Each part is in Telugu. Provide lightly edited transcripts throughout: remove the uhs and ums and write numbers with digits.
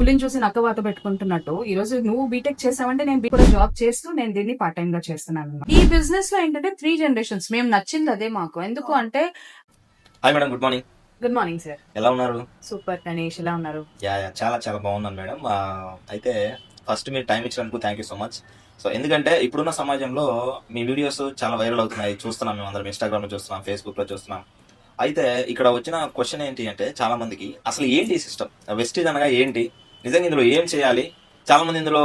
పులిని చూసి నక్కవాత పెట్టుకుంటున్నట్టు ఈ రోజు నువ్వు బీటెక్ చేసావంటే నేను కూడా జాబ్ చేస్తూ నేను దీన్ని పార్ట్ టైం గా చేస్తున్నాను. ఈ బిజినెస్ లో ఏంటంటే 3 generations మేము నచ్చింది అదే మాకు. ఎందుకు అంటే hi madam, good morning. Good morning sir. ఎలా ఉన్నారు? సూపర్ గణేష్, ఎలా ఉన్నారు? చాలా చాలా బాగున్నాను మేడం. అయితే ఫస్ట్ మీరు టైం ఇచ్చినందుకు thank you so much. So ఎందుకంటే ఇప్పుడున్న సమాజంలో మీ వీడియోస్ చాలా వైరల్ అవుతున్నాయి, చూస్తున్నాం, మేము అందరం ఇన్స్టాగ్రామ్ లో చూస్తున్నాం, ఫేస్బుక్ లో చూస్తున్నాం. అయితే ఇక్కడ వచ్చిన క్వశ్చన్ ఏంటి అంటే చాలా మందికి అసలు ఏంటి ఈ సిస్టమ్, వెస్టీజ్ అనగా ఏంటి, నిజంగా ఇందులో ఏం చేయాలి? చాలా మంది ఇందులో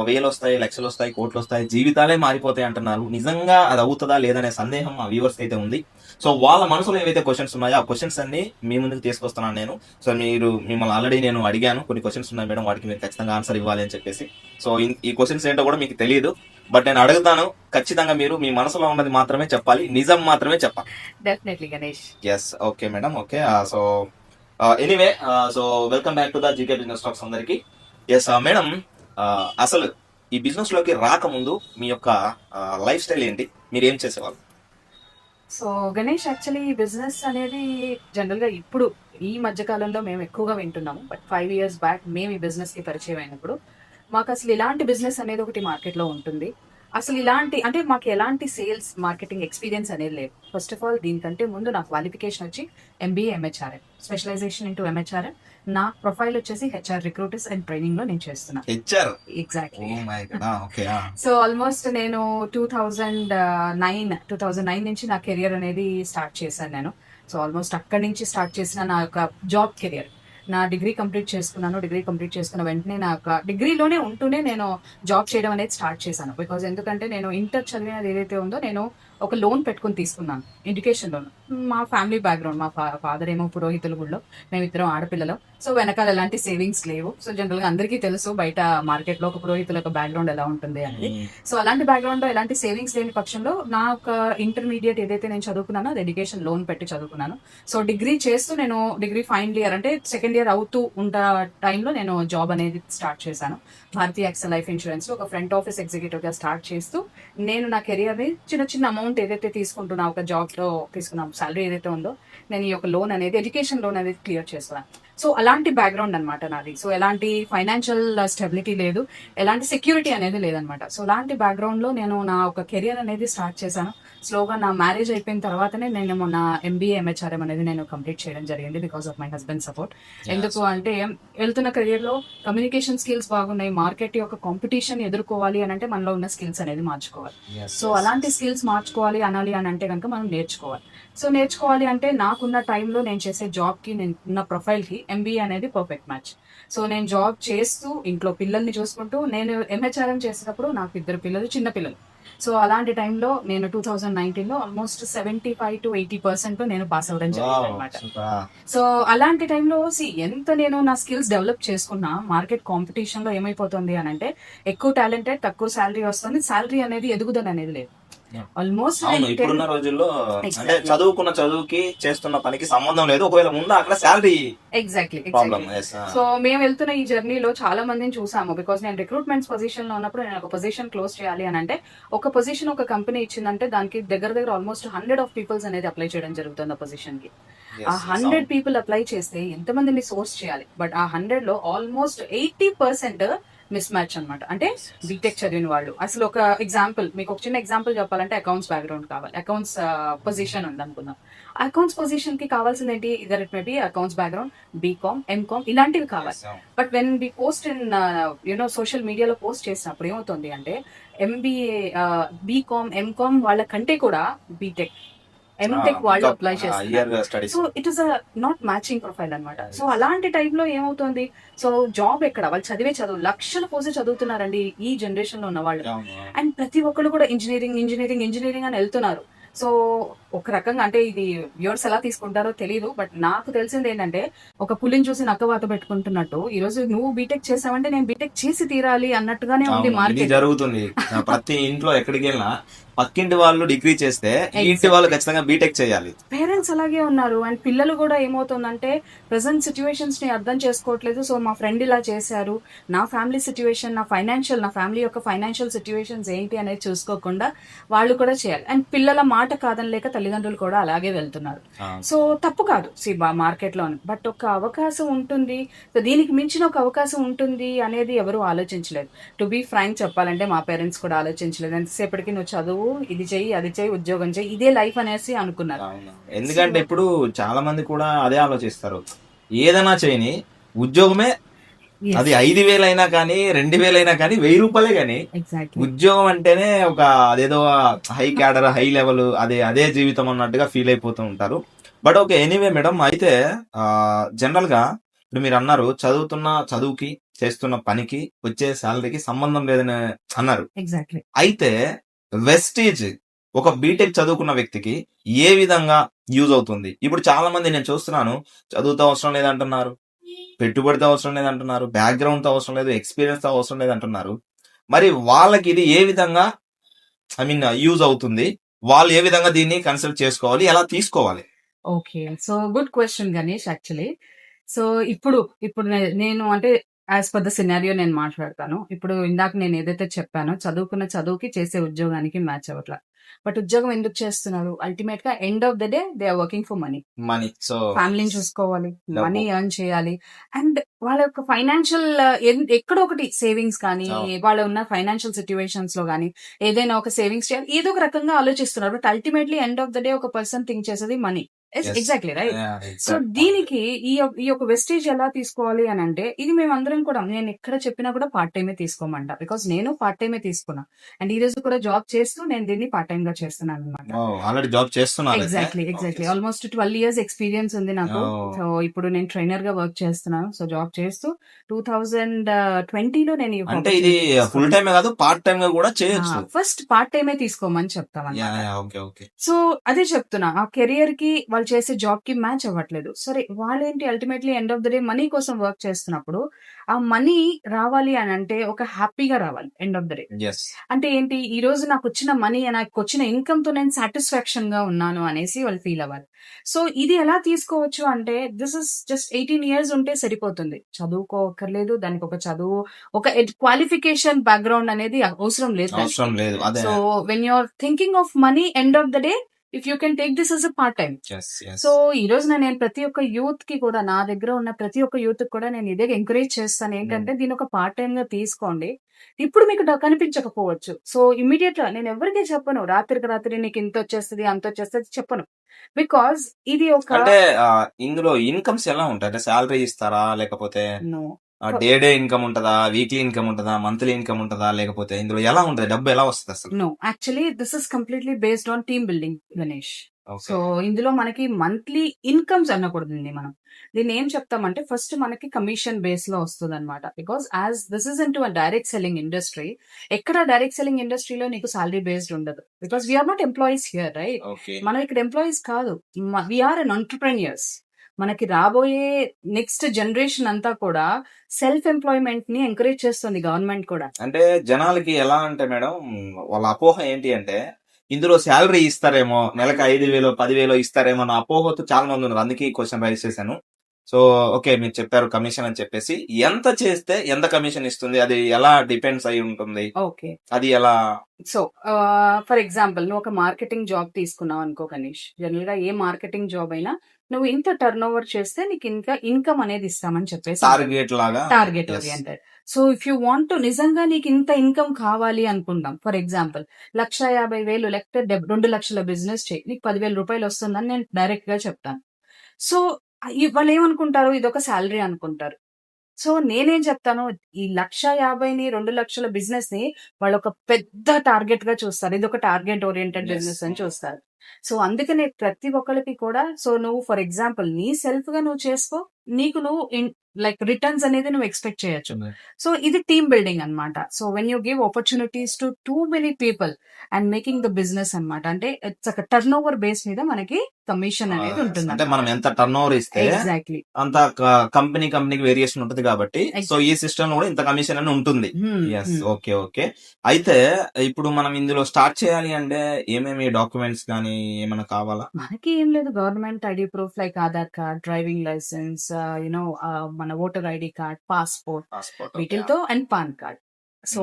వేలు వస్తాయి, లక్షలు వస్తాయి, కోట్లు వస్తాయి, జీవితాలే మారిపోతాయి అంటున్నారు. నిజంగా అది అవుతుందా లేదనే సందేహం మా వ్యూవర్స్ అయితే ఉంది. సో వాళ్ళ మనసులో ఏవైతే క్వశ్చన్స్ ఉన్నాయో ఆ క్వశ్చన్స్ అన్ని మీ ముందుకు తీసుకొస్తున్నాను నేను. సో మిమ్మల్ని ఆల్రెడీ నేను అడిగాను, కొన్ని క్వశ్చన్స్ ఉన్నాయి మేడం, వాటికి మీరు ఖచ్చితంగా ఆన్సర్ ఇవ్వాలి అని చెప్పేసి. సో ఈ క్వశ్చన్స్ ఏంటో కూడా మీకు తెలియదు, బట్ నేను అడుగుతాను. ఖచ్చితంగా మీరు మీ మనసులో ఉన్నది మాత్రమే చెప్పాలి, నిజం మాత్రమే చెప్పాలి. Definitely Ganesh. Yes, okay madam, okay. So anyway, so welcome back to the GK business talks అందరికి. ఎస్ మేడం, అసలు ఈ బిజినెస్ లోకి రాకముందు మీ యొక్క లైఫ్ స్టైల్ ఏంటి, మీరు ఏం చేసేవాళ్ళు? సో గణేష్, యాక్చువల్లీ ఈ బిజినెస్ అనేది జనరల్ గా ఇప్పుడు ఈ మధ్య కాలంలో మేము ఎక్కువగా వింటున్నాము. బట్ 5 years బ్యాక్ మేము ఈ బిజినెస్ కి పరిచయం అయినప్పుడు మాకు అసలు ఇలాంటి బిజినెస్ అనేది ఒకటి మార్కెట్ లో ఉంటుంది. అసలు ఇలాంటి అంటే మాకు ఎలాంటి సేల్స్ మార్కెటింగ్ ఎక్స్పీరియన్స్ అనేది లేదు. ఫస్ట్ ఆఫ్ ఆల్ దీనికంటే ముందు నా క్వాలిఫికేషన్ వచ్చి MBA MHRM, specialisation into MHRM. నా ప్రొఫైల్ వచ్చేసి HR రిక్రూటర్స్ అండ్ ట్రైనింగ్ లో నేను చేస్తున్నా. ఎగ్జాక్ట్లీ. సో ఆల్మోస్ట్ నేను 2009 నుంచి నా కెరియర్ అనేది స్టార్ట్ చేశాను నేను. సో ఆల్మోస్ట్ అక్కడి నుంచి స్టార్ట్ చేసిన నా యొక్క జాబ్ కెరియర్. నా డిగ్రీ కంప్లీట్ చేసుకున్నాను. డిగ్రీ కంప్లీట్ చేసుకున్న వెంటనే నా యొక్క డిగ్రీలోనే ఉంటూనే నేను జాబ్ చేయడం అనేది స్టార్ట్ చేశాను. బికాజ్ ఎందుకంటే నేను ఇంటర్ చదివినది ఏదైతే ఉందో నేను ఒక లోన్ పెట్టుకుని తీసుకున్నాను, ఎడ్యుకేషన్ లోన్. మా ఫ్యామిలీ బ్యాక్గ్రౌండ్, మా ఫాదర్ ఏమో పురోహితుల గుళ్ళో, మేమిద్దరం ఆడపిల్లలు. సో వెనకాల ఎలాంటి సేవింగ్స్ లేవు. సో జనరల్ గా అందరికీ తెలుసు బయట మార్కెట్ లో ఒక పురోహితుల యొక్క బ్యాక్గ్రౌండ్ ఎలా ఉంటుంది అనేది. సో అలాంటి బ్యాక్గ్రౌండ్ లో ఎలాంటి సేవింగ్స్ లేని పక్షంలో నా ఒక ఇంటర్మీడియట్ ఏదైతే నేను చదువుకున్నానో అది ఎడ్యుకేషన్ లోన్ పెట్టి చదువుకున్నాను. సో డిగ్రీ చేస్తూ నేను డిగ్రీ ఫైనల్ ఇయర్ అంటే సెకండ్ ఇయర్ అవుతూ ఉన్న టైంలో నేను జాబ్ అనేది స్టార్ట్ చేశాను. భారతీయ యాక్సిస్ లైఫ్ ఇన్సూరెన్స్ లో ఒక ఫ్రంట్ ఆఫీస్ ఎగ్జిక్యూటివ్ గా స్టార్ట్ చేస్తూ నేను నా కెరియర్ ని చిన్న అమౌంట్ ఏదైతే తీసుకుంటున్నా ఒక జాబ్ లో తీసుకున్న సాలరీ ఏదైతే ఉందో నేను ఈ యొక్క లోన్ అనేది ఎడ్యుకేషన్ లోన్ అనేది క్లియర్ చేస్తున్నాను. సో అలాంటి బ్యాక్గ్రౌండ్ అనమాట నాది. సో ఎలాంటి ఫైనాన్షియల్ స్టెబిలిటీ లేదు, ఎలాంటి సెక్యూరిటీ అనేది లేదనమాట. సో అలాంటి బ్యాక్గ్రౌండ్ లో నేను నా ఒక కెరియర్ అనేది స్టార్ట్ చేశాను. స్లోగా నా మ్యారేజ్ అయిపోయిన తర్వాతనే నేను నా MBA MHRM అనేది నేను కంప్లీట్ చేయడం జరిగింది because of my husband support. ఎందుకు అంటే వెళ్తున్న కెరియర్ లో కమ్యూనికేషన్ స్కిల్స్ బాగున్నాయి, మార్కెట్ యొక్క కాంపిటీషన్ ఎదుర్కోవాలి అని అంటే మనలో ఉన్న స్కిల్స్ అనేది మార్చుకోవాలి. సో అలాంటి స్కిల్స్ మార్చుకోవాలి అనాలి అని అంటే కనుక మనం నేర్చుకోవాలి. సో నేర్చుకోవాలి అంటే నాకున్న టైంలో నేను చేసే జాబ్ కి, నేను ఉన్న ప్రొఫైల్ కి MBA అనేది పర్ఫెక్ట్ మ్యాచ్. సో నేను జాబ్ చేస్తూ ఇంట్లో పిల్లల్ని చూసుకుంటూ, నేను MHRM చేసేటప్పుడు నాకు 2 పిల్లలు, చిన్న పిల్లలు. సో అలాంటి టైంలో నేను 2019లో ఆల్మోస్ట్ 75 to 80% నేను పాస్ అవ్వడం జరిగింది అనమాట. సో అలాంటి టైంలో ఎంత నేను నా స్కిల్స్ డెవలప్ చేసుకున్నా మార్కెట్ కాంపిటీషన్ లో ఏమైపోతుంది అని అంటే ఎక్కువ టాలెంటెడ్, తక్కువ శాలరీ వస్తుంది. శాలరీ అనేది ఎదుగుదల అనేది లేదు. ఆల్మోస్ట్ ఇప్పుడున్న రోజుల్లో అంటే చదువుకున్న చదువుకి చేస్తున్న పనికి సంబంధం లేదు, ఒకవేళ ముందు అక్కడ శాలరీ. ఎగ్జాక్ట్లీ. సో మేము వెళ్తున్న ఈ జర్నీలో చాలా మందిని చూసాము. బికాస్ నేను రిక్రూట్మెంట్స్ పొజిషన్ లో ఉన్నప్పుడు నేను ఒక పొజిషన్ క్లోజ్ చేయాలి అని అంటే ఒక పొజిషన్ ఒక కంపెనీ ఇచ్చిందంటే దానికి దగ్గర ఆల్మోస్ట్ 100 of పీపుల్స్ అనేది అప్లై చేయడం జరుగుతుంది ఆ పొజిషన్ కి. ఆ 100 people అప్లై చేస్తే ఎంతమందిని సోర్స్ చేయాలి? బట్ ఆ 100 లో ఆల్మోస్ట్ 80% మిస్ మ్యాచ్ అనమాట. అంటే బీటెక్ చదివిన వాళ్ళు. అసలు ఒక ఎగ్జాంపుల్, మీకు ఒక చిన్న ఎగ్జాంపుల్ చెప్పాలంటే అకౌంట్స్ బ్యాక్గ్రౌండ్ కావాలి, అకౌంట్స్ పొజిషన్ ఉంది అనుకుందాం. అకౌంట్స్ పొజిషన్ కి కావాల్సింది ఏంటి? Either it may be accounts background, BCom, MCom ఇలాంటివి కావాలి. But when we post in social మీడియాలో పోస్ట్ చేసినప్పుడు ఏమవుతుంది అంటే MBA, BCom, MCom వాళ్ళ కంటే కూడా బీటెక్, MTech వాళ్ళు అప్లై చేస్తారు. So it is not matching profile అనమాట. సో అలాంటి టైప్ లో ఏమవుతుంది? సో జాబ్ ఎక్కడ? వాళ్ళు చదివే చదువు లక్షల పోసి చదువుతున్నారండి ఈ జనరేషన్ లో ఉన్న వాళ్ళు. అండ్ ప్రతి ఒక్కరు కూడా ఇంజనీరింగ్ అని వెళ్తున్నారు. సో ఒక రకంగా అంటే ఇది వ్యూవర్స్ ఎలా తీసుకుంటారో తెలియదు, బట్ నాకు తెలిసింది ఏంటంటే ఒక పులిని చూసి నక్కవాత పెట్టుకుంటున్నట్టు ఈ రోజు నువ్వు బీటెక్ చేసావంటే నేను బీటెక్ చేసి తీరాలి అన్నట్టుగానే ఉంది మార్కెట్ జరుగుతుంది. ప్రతి ఇంట్లో ఎక్కడికి వెళ్ళినా పక్కింటి వాళ్ళు డిగ్రీ చేస్తే ఇంటి వాళ్ళు ఖచ్చితంగా బీటెక్ చేయాలి. పేరెంట్స్ అలాగే ఉన్నారు. అండ్ పిల్లలు కూడా ఏమవుతుందంటే ప్రెసెంట్ సిచ్యువేషన్స్ ని అర్థం చేసుకోవట్లేదు. సో మా ఫ్రెండ్ ఇలా చేశారు, నా ఫ్యామిలీ సిచ్యువేషన్, నా ఫ్యామిలీ యొక్క ఫైనాన్షియల్ సిచ్యువేషన్స్ ఏంటి అనేది చూసుకోకుండా వాళ్ళు కూడా చేయాలి. అండ్ పిల్లల మాట మాట కాదనలేక తల్లిదండ్రులు కూడా అలాగే వెళ్తున్నారు. ఆ, సో తప్పు కాదు మార్కెట్‌లో. బట్ ఒక అవకాశం ఉంటుంది. సో దీనికి మించిన ఒక అవకాశం ఉంటుంది అనేది ఎవరు ఆలోచించలేదు. టు బీ ఫ్రాంక్ చెప్పాలంటే మా పేరెంట్స్ కూడా ఆలోచించలేదు. ఎంతసేపటికి నువ్వు చదువు, ఇది చెయ్యి, అది చెయ్యి, ఉద్యోగం చెయ్యి, ఇదే లైఫ్ అనేసి అనుకున్నారు. అవును. సో ఎందుకంటే ఇప్పుడు చాలా మంది కూడా అదే ఆలోచిస్తారు. ఏదైనా చేయని ఉద్యోగమే, అది యెస్. 5,000 అయినా కానీ 2,000 అయినా కానీ 1,000 రూపాయలే కానీ ఎగ్జాక్ట్‌లీ. ఉద్యోగం అంటేనే ఒక అదేదో హై క్యాడర్ హై లెవెల్ అదే జీవితం అన్నట్టుగా ఫీల్ అయిపోతూ ఉంటారు. బట్ ఓకే, ఎనీవే మేడం, అయితే జనరల్ గా ఇప్పుడు మీరు అన్నారు చదువుతున్న చదువుకి చేస్తున్న పనికి వచ్చే శాలరీకి సంబంధం లేదని అన్నారు. ఎగ్జాక్ట్‌లీ. అయితే వెస్టీజ్ ఒక బీటెక్ చదువుకున్న వ్యక్తికి ఏ విధంగా యూజ్ అవుతుంది? ఇప్పుడు చాలా మంది నేను చూస్తున్నాను, చదువుతో అవసరం లేదంటున్నారు, పెట్టుబడితో అవసరం లేదంటున్నారు, బ్యాక్గ్రౌండ్ తో అవసరం లేదు, ఎక్స్పీరియన్స్ తో అవసరం లేదంటున్నారు. మరి వాళ్ళకి ఇది ఏ విధంగా యూజ్ అవుతుంది? వాళ్ళు ఏ విధంగా దీన్ని కన్సిడర్ చేసుకోవాలి, ఎలా తీసుకోవాలి? Okay. So good question Ganesh actually. So ఇప్పుడు ఇప్పుడు నేను అంటే యాజ్ పర్ ద సినారియో నేను మాట్లాడతాను. ఇప్పుడు ఇందాక నేను ఏదైతే చెప్పానో చదువుకున్న చదువుకి చేసే ఉద్యోగానికి మ్యాచ్ అవ్వట్ల. బట్ ఉద్యోగం ఎందుకు చేస్తున్నారు? అల్టిమేట్‌గా end of the day they are working for money. Money. So ఫ్యామిలీని చూసుకోవాలి, డబ్బు. మనీ ఎర్న్ చేయాలి. అండ్ వాళ్ళ యొక్క ఫైనాన్షియల్ ఎక్కడో ఒకటి సేవింగ్స్ కానీ, అవును. వాళ్ళ ఉన్న ఫైనాన్షియల్ సిట్యుయేషన్స్ లో కానీ ఏదైనా ఒక సేవింగ్స్ చేయాలి. ఏదో ఒక రకంగా ఆలోచిస్తున్నారు. But ultimately end of the day ఒక పర్సన్ థింక్ చేసేది money. Yes. Exactly right. Yeah, so exact point. దీనికి ఈ యొక్క వెస్టేజ్ ఎలా తీసుకోవాలి అని అంటే, ఇది మేమందరం కూడా నేను ఎక్కడ చెప్పినా కూడా పార్ట్ టైమే తీసుకోమంట. బికాస్ నేను పార్ట్ టైమే తీసుకున్నా. అండ్ ఈ రోజు కూడా జాబ్ చేస్తూ నేను దీన్ని పార్ట్ టైమ్ గా చేస్తున్నాను అనమాట. ఆల్రెడీ జాబ్ చేస్తున్నారు అయితే? Exactly. Okay. Almost 12 years experience ఉంది నాకు. Oh. సో ఇప్పుడు నేను ట్రైనర్ గా వర్క్ చేస్తున్నాను. సో జాబ్ చేస్తూ 2020లో నేను ఈ అంటే ఇది opportunity ఫుల్ తీసుకున్నాను. టైం కాదు, పార్ట్ టైం గా కూడా చేయొచ్చు. ఫస్ట్ పార్ట్ టైమే తీసుకోమని చెప్తాం యా, అనమాట. Yeah, okay, okay. సో అదే చెప్తున్నా, ఆ కెరియర్ కి వాళ్ళు చేసే జాబ్ కి మ్యాచ్ అవ్వట్లేదు. సరే వాళ్ళేంటి ultimately end of the day money కోసం వర్క్ చేస్తున్నప్పుడు ఆ మనీ రావాలి అని అంటే ఒక హ్యాపీగా రావాలి end of the day. Yes. అంటే ఏంటి, ఈ రోజు నాకు వచ్చిన మనీ, నాకు వచ్చిన ఇన్కమ్ తో నేను సాటిస్ఫాక్షన్ గా ఉన్నాను అనేసి వాళ్ళు ఫీల్ అవ్వాలి. సో ఇది ఎలా తీసుకోవచ్చు అంటే, దిస్ ఇస్ జస్ట్ 18 ఇయర్స్ ఉంటే సరిపోతుంది. చదువుకోకర్లేదు, దానికి ఒక చదువు, ఒక క్వాలిఫికేషన్ బ్యాక్గ్రౌండ్ అనేది అవసరం లేదు దానికి. అవసరం లేదు. అదే. So when you're thinking of money end of the day, if you can take this as a part time. Yes, yes. So ఈ రోజు నేను ప్రతి ఒక్క యూత్ కి కూడా, నా దగ్గర ఉన్న ప్రతి ఒక్క యూత్ కూడా నేను ఇదే ఎంకరేజ్ చేస్తాను. ఏంటంటే దీని ఒక పార్ట్ టైం గా తీసుకోండి. ఇప్పుడు మీకు కనిపించకపోవచ్చు. సో ఇమీడియట్ గా నేను ఎవరికీ చెప్పను, రాత్రికి రాత్రి నీకు ఇంత వచ్చేస్తుంది అంత వచ్చేస్తుంది చెప్పను. బికాస్ ఇది ఒక అంటే ఇందులో ఇన్కమ్స్ ఎలా ఉంటాయి? అంటే శాలరీ ఇస్తారా, లేకపోతే నో డే ఇన్కమ్ ఉంటదా, వీక్లీ ఇన్కమ్ ఉంటదా, మంత్లీ ఇన్కమ్ ఉంటదా, లేకపోతే ఇందులో ఎలా ఉంటది, డబ్బు ఎలా వస్తుంది అసలు? No actually this is completely based on team building Ganesh. Okay. So ఇందులో మనకి మంత్లీ ఇన్కమ్స్ అనకూడదండి. మనం దీన్ని ఏం చెప్తామంటే, ఫస్ట్ మనకి కమిషన్ బేస్ లో వస్తుంది అనమాట. Because as this is into direct selling industry, ఎక్కడ డైరెక్ట్ సెల్లింగ్ ఇండస్ట్రీలో నీకు సాలరీ బేస్డ్ ఉండదు. Because we're not employees here right. Okay. మనం ఇక్కడ ఎంప్లాయీస్ కాదు, వీఆర్ అన్ ఎంటర్ప్రెన్యూర్స్. మనకి రాబోయే నెక్స్ట్ జనరేషన్ అంతా కూడా సెల్ఫ్ ఎంప్లాయ్మెంట్ ని ఎంకరేజ్ చేస్తుంది గవర్నమెంట్ కూడా. అంటే జనాలకి ఎలా అంటే మేడం, వాళ్ళ అపోహ ఏంటి అంటే ఇందులో శాలరీ ఇస్తారేమో, నెలకు 5,000 10,000 ఇస్తారేమో అన్న అపోహతో చాలా మంది ఉన్నారు. అందుకే ఈ క్వశ్చన్ రైజ్ చేశాను. సో ఓకే, మీరు చెప్పారు కమిషన్ అని చెప్పేసి, ఎంత చేస్తే ఎంత కమిషన్ ఇస్తుంది, అది ఎలా డిపెండ్స్ అయి ఉంటుంది, ఓకే. అది ఎలా? సో ఫర్ ఎగ్జాంపుల్ నువ్వు ఒక మార్కెటింగ్ జాబ్ తీసుకున్నావు అనుకో గణేష్. జనరల్ గా ఏ మార్కెటింగ్ జాబ్ అయినా నువ్వు ఇంత టర్న్ ఓవర్ చేస్తే నీకు ఇంకా ఇన్కమ్ అనేది ఇస్తామని చెప్పేసి టార్గెట్ లాగా. Target Yes. Oriented. So if you want to నిజంగా నీకు ఇంత ఇన్కమ్ కావాలి అనుకుంటాం, ఫర్ ఎగ్జాంపుల్ 1,50,000 లేకపోతే 2 లక్షల బిజినెస్ చేయి, నీకు 10,000 రూపాయలు వస్తుందని నేను డైరెక్ట్ గా చెప్తాను. సో వాళ్ళు ఏమనుకుంటారు, ఇది ఒక శాలరీ అనుకుంటారు. సో నేనేం చెప్తాను, ఈ 1,50,000ని 2 లక్షల బిజినెస్ ని వాళ్ళు ఒక పెద్ద టార్గెట్ గా చూస్తారు. ఇది ఒక టార్గెట్ ఓరియంటెడ్ Yes. బిజినెస్ అని చూస్తారు. సో అందుకనే ప్రతి ఒక్కరికి కూడా, సో నువ్వు ఫర్ ఎగ్జాంపుల్ నీ సెల్ఫ్ గా నువ్వు చేసుకో, నీకు నువ్వు లైక్ రిటర్న్స్ అనేది నువ్వు ఎక్స్పెక్ట్ చేయొచ్చు. సో ఇది టీమ్ బిల్డింగ్ అన్నమాట. So when you give opportunities to too many people and making the business అన్నమాట. అంటే ఇట్స్ ఒక టర్న్ ఓవర్ బేస్ మీద మనకి కమిషన్ అనేది ఉంటుంది. అంటే మనం ఎంత టర్న్ ఓవర్ ఇస్తే ఎగ్జాక్ట్లీ. అంత కంపెనీకి వేరియేషన్ ఉంటుంది కాబట్టి, సో ఈ సిస్టమ్ లో కూడా ఇంత కమిషన్ అని ఉంటుంది. Yes, okay, okay. అయితే ఇప్పుడు మనం ఇందులో స్టార్ట్ చేయాలి అంటే ఏమేమి డాక్యుమెంట్స్ కానీ ఏమైనా కావాలా? మనకి ఏం లేదు, government ID proof like Aadhaar card, driving licence, మన ఓటర్ ఐడి కార్డ్, పాస్పోర్ట్, వీటితో అండ్ పాన్ కార్డ్. సో